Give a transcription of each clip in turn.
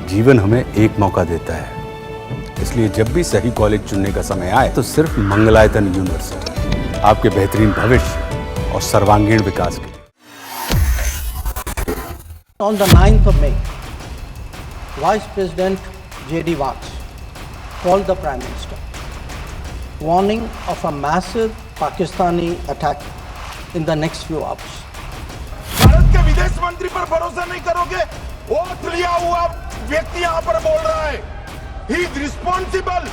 जीवन हमें एक मौका देता है, इसलिए जब भी सही कॉलेज चुनने का समय आए तो सिर्फ मंगलायतन यूनिवर्सिटी आपके बेहतरीन भविष्य और सर्वांगीण विकास के लिए। On the 9th of May, Vice President J.D. Vance called the Prime Minister, warning of a massive Pakistani attack in the next few hours. Bharat के विदेश मंत्री पर भरोसा नहीं करोगे? वोट लिया हुआ व्यक्ति यहाँ पर बोल रहा है, he is responsible.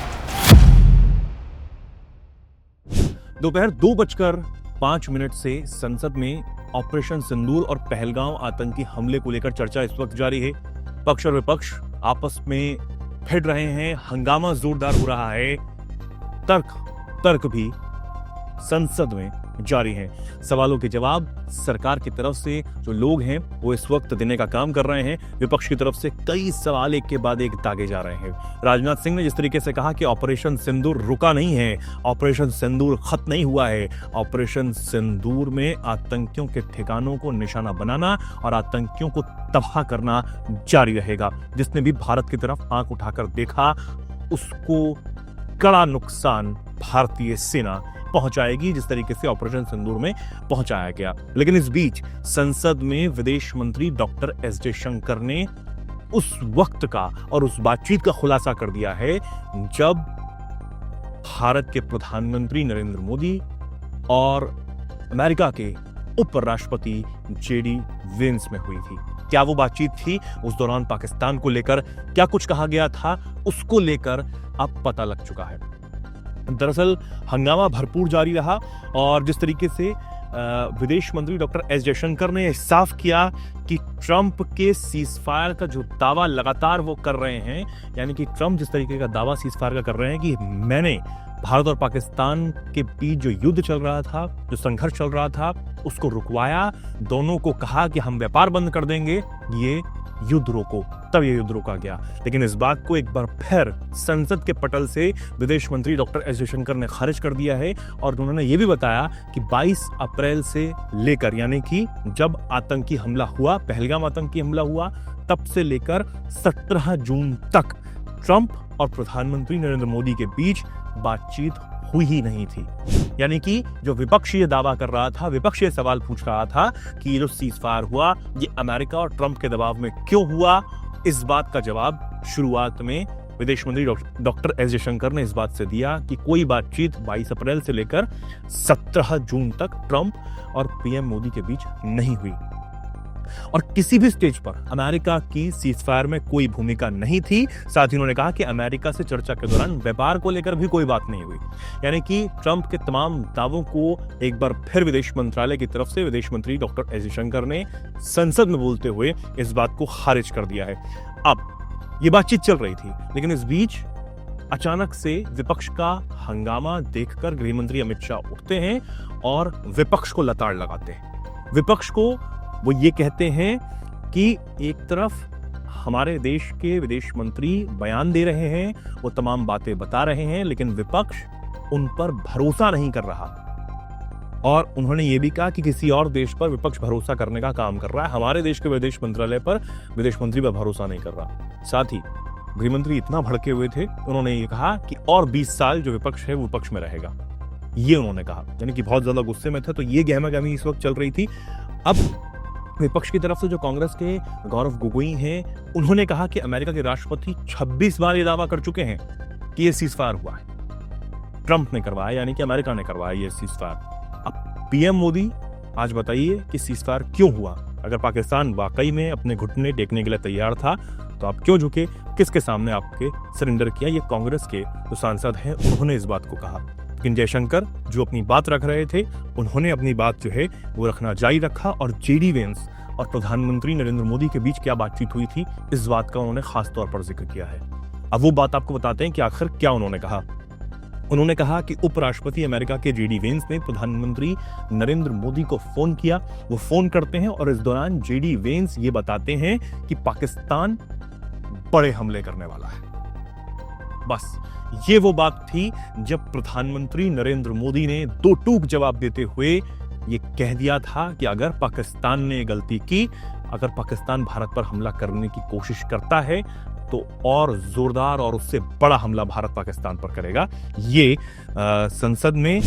दोपहर 2:05 से संसद में ऑपरेशन सिंदूर और पहलगांव आतंकी हमले को लेकर चर्चा इस वक्त जारी है। पक्ष और विपक्ष आपस में भिड़ रहे हैं, हंगामा जोरदार हो रहा है, तर्क भी संसद में जारी हैं। सवालों के जवाब सरकार की तरफ से जो लोग हैं वो इस वक्त देने का काम कर रहे हैं। विपक्ष की तरफ से कई सवाल एक के बाद एक दागे जा रहे हैं। राजनाथ सिंह ने जिस तरीके से कहा कि ऑपरेशन सिंदूर रुका नहीं है, ऑपरेशन सिंदूर खत्म नहीं हुआ है, ऑपरेशन सिंदूर में आतंकियों के ठिकानों को निशाना बनाना और आतंकियों को तबाह करना जारी रहेगा। जिसने भी भारत की तरफ आंख उठाकर देखा उसको कड़ा नुकसान भारतीय सेना पहुंचाएगी, जिस तरीके से ऑपरेशन सिंदूर में पहुंचाया गया। लेकिन इस बीच संसद में विदेश मंत्री डॉक्टर एस जयशंकर ने उस वक्त का और उस बातचीत का खुलासा कर दिया है जब भारत के प्रधानमंत्री नरेंद्र मोदी और अमेरिका के उपराष्ट्रपति जेडी वेंस में हुई थी। क्या वो बातचीत थी? उस दौरान पाकिस्तान को लेकर क्या कुछ कहा गया था, उसको लेकर अब पता लग चुका है। दरअसल हंगामा भरपूर जारी रहा और जिस तरीके से विदेश मंत्री डॉक्टर एस जयशंकर ने साफ किया कि ट्रंप के सीजफायर का जो दावा लगातार वो कर रहे हैं, यानी कि ट्रंप जिस तरीके का दावा सीजफायर का कर रहे हैं कि मैंने भारत और पाकिस्तान के बीच जो युद्ध चल रहा था, जो संघर्ष चल रहा था, उसको रुकवाया, दोनों को कहा कि हम व्यापार बंद कर देंगे, ये युद्ध रोको, तब ये युद्ध रोका गया। लेकिन इस बात को एक बार फिर संसद के पटल से विदेश मंत्री डॉक्टर एस जयशंकर ने खारिज कर दिया है और उन्होंने ये भी बताया कि 22 अप्रैल से लेकर, यानी कि जब आतंकी हमला हुआ, पहलगाम आतंकी हमला हुआ, तब से लेकर 17 जून तक ट्रंप और प्रधानमंत्री नरेंद्र मोदी के बीच बातचीत हुई ही नहीं थी। यानी कि जो विपक्ष ये दावा कर रहा था, विपक्ष ये सवाल पूछ रहा था कि ये जो सीजफायर हुआ ये अमेरिका और ट्रंप के दबाव में क्यों हुआ, इस बात का जवाब शुरुआत में विदेश मंत्री डॉक्टर एस जयशंकर ने इस बात से दिया कि कोई बातचीत 22 अप्रैल से लेकर 17 जून तक ट्रंप और पीएम मोदी के बीच नहीं हुई और किसी भी स्टेज पर अमेरिका की सीजफायर में कोई भूमिका नहीं थी। साथ ही उन्होंने कहा कि अमेरिका से चर्चा के दौरान व्यापार को लेकर भी कोई बात नहीं हुई। यानी कि ट्रंप के तमाम दावों को एक बार फिर विदेश मंत्रालय की तरफ से विदेश मंत्री डॉक्टर एस जयशंकर ने संसद में बोलते हुए इस बात को खारिज कर दिया है। अब ये बातचीत चल रही थी, लेकिन इस बीच अचानक से विपक्ष का हंगामा देखकर गृह मंत्री अमित शाह उठते हैं और विपक्ष को लताड़ लगाते हैं। विपक्ष को वो ये कहते हैं कि एक तरफ हमारे देश के विदेश मंत्री बयान दे रहे हैं, वो तमाम बातें बता रहे हैं, लेकिन विपक्ष उन पर भरोसा नहीं कर रहा। और उन्होंने ये भी कहा कि किसी और देश पर विपक्ष भरोसा करने का काम कर रहा है, हमारे देश के विदेश मंत्रालय पर विदेश मंत्री पर भरोसा नहीं कर रहा। साथ ही गृहमंत्री इतना भड़के हुए थे, उन्होंने ये कहा कि और 20 साल जो विपक्ष है वो विपक्ष में रहेगा, ये उन्होंने कहा। यानी कि बहुत ज्यादा गुस्से में थे, तो ये गहमागहमी इस वक्त चल रही थी। अब विपक्ष की तरफ से जो कांग्रेस के गौरव गोगोई हैं, उन्होंने कहा कि अमेरिका के राष्ट्रपति 26 बार ये दावा कर चुके हैं कि ये सीजफायर हुआ है, ट्रंप ने करवाया, यानी कि अमेरिका ने करवाया ये सीजफायर। अब पीएम मोदी आज बताइए कि सीजफायर क्यों हुआ? अगर पाकिस्तान वाकई में अपने घुटने टेकने के लिए तैयार था तो आप क्यों झुके, किसके सामने आपके सरेंडर किया? ये कांग्रेस के जो सांसद हैं उन्होंने इस बात को कहा। लेकिन जयशंकर जो अपनी बात रख रहे थे, उन्होंने अपनी बात जो है वो रखना जारी रखा और जेडी वेंस और प्रधानमंत्री नरेंद्र मोदी के बीच क्या बातचीत हुई थी, इस बात का उन्होंने खास तौर पर जिक्र किया है। अब वो बात आपको बताते हैं कि आखिर क्या उन्होंने कहा। उन्होंने कहा कि उपराष्ट्रपति अमेरिका के जेडी वेंस ने प्रधानमंत्री नरेंद्र मोदी को फोन किया। वो फोन करते हैं और इस दौरान जेडी वेंस ये बताते हैं कि पाकिस्तान बड़े हमले करने वाला है। बस ये वो बात थी जब प्रधानमंत्री नरेंद्र मोदी ने दो टूक जवाब देते हुए ये कह दिया था कि अगर पाकिस्तान ने गलती की, अगर पाकिस्तान भारत पर हमला करने की कोशिश करता है तो और जोरदार और उससे बड़ा हमला भारत पाकिस्तान पर करेगा। ये संसद में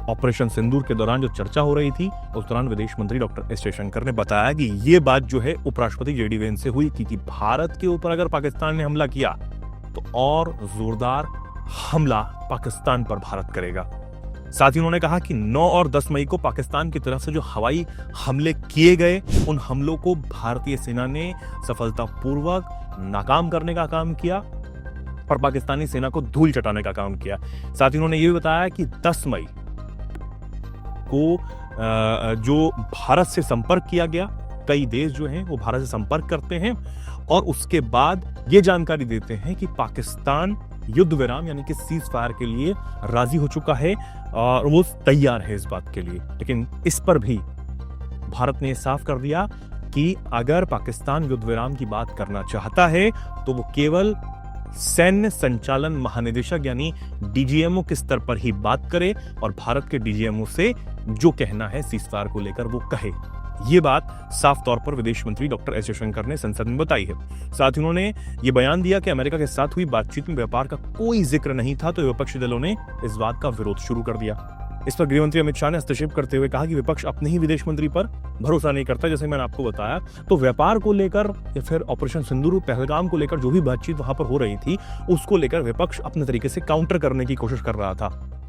ऑपरेशन सिंदूर के दौरान जो चर्चा हो रही थी, उस दौरान विदेश मंत्री डॉक्टर एस जयशंकर ने बताया कि ये बात जो है उपराष्ट्रपति जेडी वेंस से हुई कि भारत के ऊपर अगर पाकिस्तान ने हमला किया तो और जोरदार हमला पाकिस्तान पर भारत करेगा। साथ ही उन्होंने कहा कि 9 और 10 मई को पाकिस्तान की तरफ से जो हवाई हमले किए गए, उन हमलों को भारतीय सेना ने सफलतापूर्वक नाकाम करने का काम किया और पाकिस्तानी सेना को धूल चटाने का काम किया। साथ ही उन्होंने ये भी बताया कि 10 मई को जो भारत से संपर्क किया गया, कई देश जो हैं वो भारत से संपर्क करते हैं और उसके बाद ये जानकारी देते हैं कि पाकिस्तान युद्ध विराम यानी कि सीज फायर के लिए राजी हो चुका है और वो तैयार है इस बात के लिए। लेकिन इस पर भी भारत ने साफ कर दिया कि अगर पाकिस्तान युद्ध विराम की बात करना चाहता है तो वो केवल सैन्य संचालन महानिदेशक यानी डीजीएमओ के स्तर पर ही बात करे और भारत के डीजीएमओ से जो कहना है सीज फायर को लेकर वो कहे। ये बात साफ तौर पर विदेश मंत्री डॉक्टर एस जयशंकर ने संसद में बताई है। साथ ही उन्होंने ये बयान दिया कि अमेरिका के साथ हुई बातचीत में व्यापार का कोई जिक्र नहीं था, तो विपक्षी दलों ने इस बात का विरोध शुरू कर दिया। इस पर गृहमंत्री अमित शाह ने हस्तक्षेप करते हुए कहा कि विपक्ष अपने ही विदेश मंत्री पर भरोसा नहीं करता। जैसे मैंने आपको बताया, तो व्यापार को लेकर या फिर ऑपरेशन सिंदूर पहलगाम को लेकर जो भी बातचीत वहां पर हो रही थी, उसको लेकर विपक्ष अपने तरीके से काउंटर करने की कोशिश कर रहा था।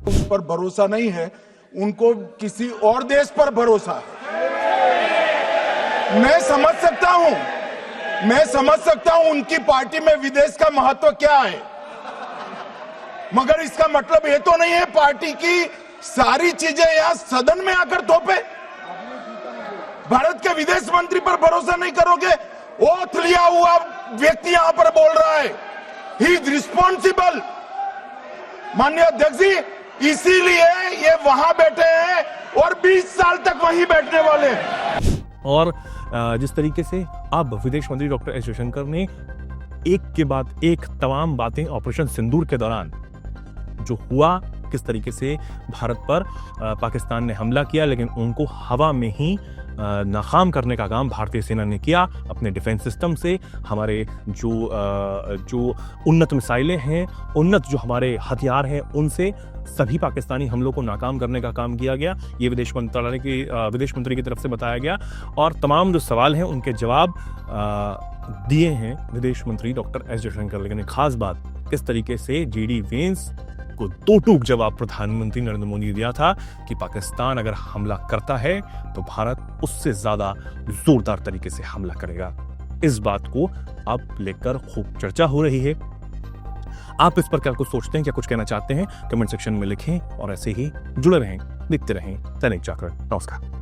उन पर भरोसा नहीं है, उनको किसी और देश पर भरोसा। मैं समझ सकता हूं उनकी पार्टी में विदेश का महत्व क्या है, मगर इसका मतलब ये तो नहीं है पार्टी की सारी चीजें यहां सदन में आकर थोपे। भारत के विदेश मंत्री पर भरोसा नहीं करोगे? ओथ लिया हुआ व्यक्ति यहां पर बोल रहा है, ही इज रिस्पॉन्सिबल। माननीय अध्यक्ष जी, इसीलिए ये वहां बैठे हैं और 20 साल तक वहीं बैठने वाले हैं। और जिस तरीके से अब विदेश मंत्री डॉक्टर एस जयशंकर ने एक के बाद एक तमाम बातें ऑपरेशन सिंदूर के दौरान जो हुआ, किस तरीके से भारत पर पाकिस्तान ने हमला किया, लेकिन उनको हवा में ही नाकाम करने का काम भारतीय सेना ने किया अपने डिफेंस सिस्टम से। हमारे जो उन्नत मिसाइलें हैं, उन्नत जो हमारे हथियार हैं, उनसे सभी पाकिस्तानी हमलों को नाकाम करने का काम किया गया। ये विदेश मंत्री की तरफ से बताया गया और तमाम जो सवाल हैं उनके जवाब दिए हैं विदेश मंत्री डॉक्टर एस जयशंकर। लेकिन एक खास बात, किस तरीके से जेडी वेंस को दो टूक जवाब प्रधानमंत्री नरेंद्र मोदी ने दिया था कि पाकिस्तान अगर हमला करता है तो भारत उससे ज्यादा जोरदार तरीके से हमला करेगा। इस बात को अब लेकर खूब चर्चा हो रही है। आप इस पर क्या कुछ सोचते हैं, क्या कुछ कहना चाहते हैं, कमेंट सेक्शन में लिखें और ऐसे ही जुड़े रहें, देखते रहें दैनिक जागरण। नमस्कार।